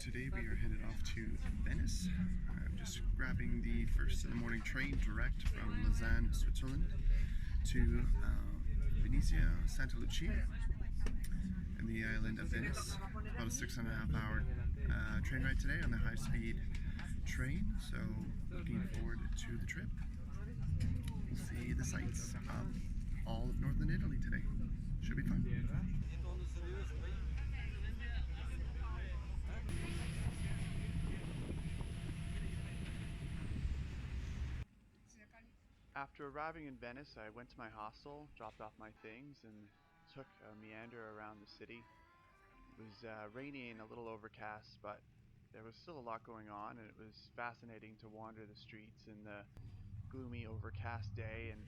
Today we are headed off to Venice. I'm just grabbing the first in the morning train direct from Lausanne, Switzerland to Venice, Santa Lucia, and the island of Venice. About a 6.5 hour train ride today on the high-speed train, so looking forward to the trip. We'll see the sights of all of northern Italy today. Should be fun. After arriving in Venice, I went to my hostel, dropped off my things, and took a meander around the city. It was rainy and a little overcast, but there was still a lot going on, and it was fascinating to wander the streets in the gloomy, overcast day and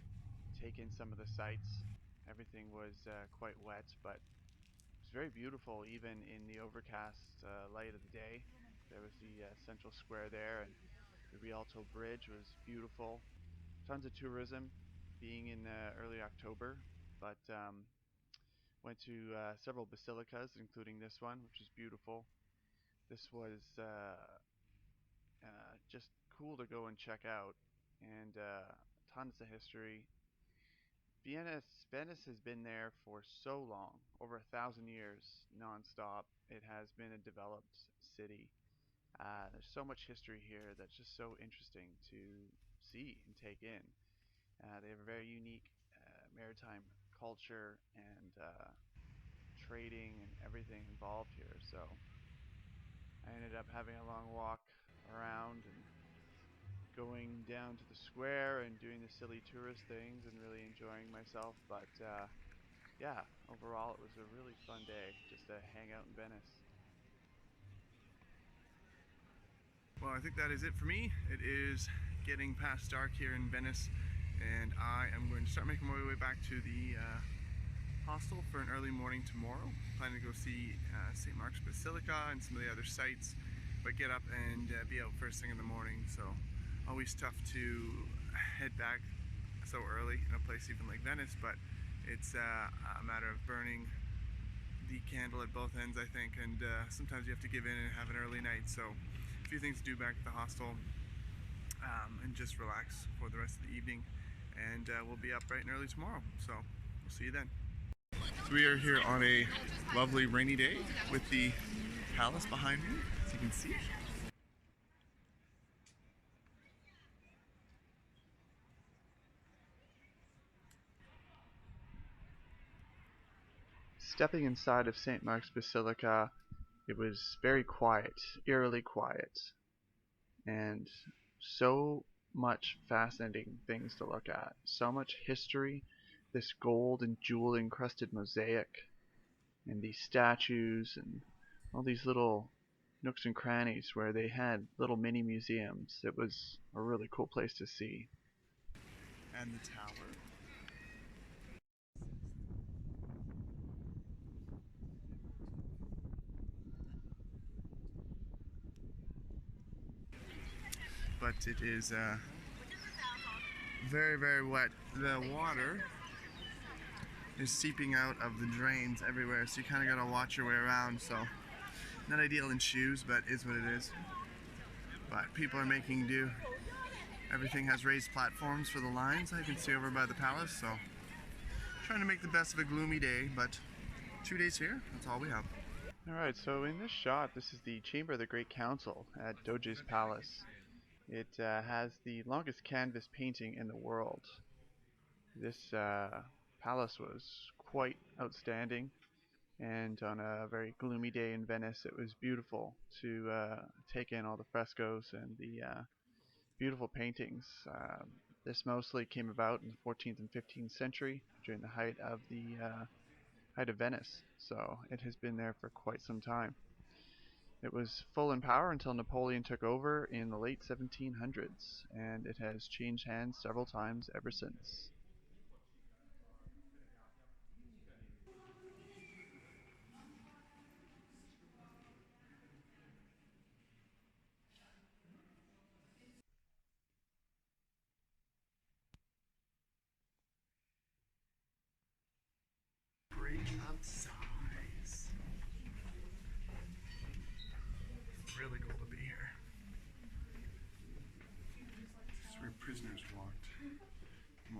take in some of the sights. Everything was quite wet, but it was very beautiful even in the overcast light of the day. There was the central square there, and the Rialto Bridge was beautiful. Tons of tourism being in early October, but went to several basilicas, including this one, which is beautiful. This was just cool to go and check out, and tons of history. Venice has been there for so long, over 1,000 years nonstop. It has been a developed city. There's so much history here that's just so interesting to see and take in. They have a very unique maritime culture and trading and everything involved here. So I ended up having a long walk around and going down to the square and doing the silly tourist things and really enjoying myself. But yeah, overall it was a really fun day just to hang out in Venice. Well, I think that is it for me. It is getting past dark here in Venice, and I am going to start making my way back to the hostel for an early morning tomorrow. Planning to go see St. Marks Basilica and some of the other sites, but get up and be out first thing in the morning, so always tough to head back so early in a place even like Venice, but it's a matter of burning the candle at both ends, I think, and sometimes you have to give in and have an early night, so a few things to do back at the hostel, and just relax for the rest of the evening, and we'll be up bright and early tomorrow, so we'll see you then. So we are here on a lovely rainy day with the palace behind me, as you can see. Stepping inside of St. Mark's Basilica, it was very quiet, eerily quiet, and so much fascinating things to look at. So much history, this gold and jewel encrusted mosaic, and these statues, and all these little nooks and crannies where they had little mini museums. It was a really cool place to see. And the tower. But it is very, very wet. The water is seeping out of the drains everywhere, so you kind of got to watch your way around. So not ideal in shoes, but is what it is. But people are making do. Everything has raised platforms for the lines I can see over by the palace, so trying to make the best of a gloomy day, but 2 days here, that's all we have. Alright, so in this shot, this is the Chamber of the Great Council at Doge's Palace. It has the longest canvas painting in the world. This palace was quite outstanding, and on a very gloomy day in Venice, it was beautiful to take in all the frescoes and the beautiful paintings. This mostly came about in the 14th and 15th century during the height of Venice, so it has been there for quite some time. It was full in power until Napoleon took over in the late 1700s, and it has changed hands several times ever since. Bridge of size.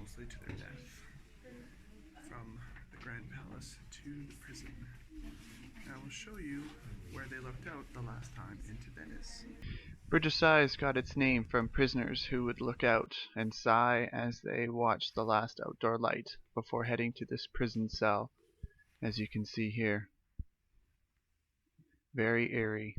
mostly to their death. From the Grand Palace to the prison. And I will show you where they looked out the last time into Venice. Bridge of Sighs got its name from prisoners who would look out and sigh as they watched the last outdoor light before heading to this prison cell, as you can see here. Very eerie.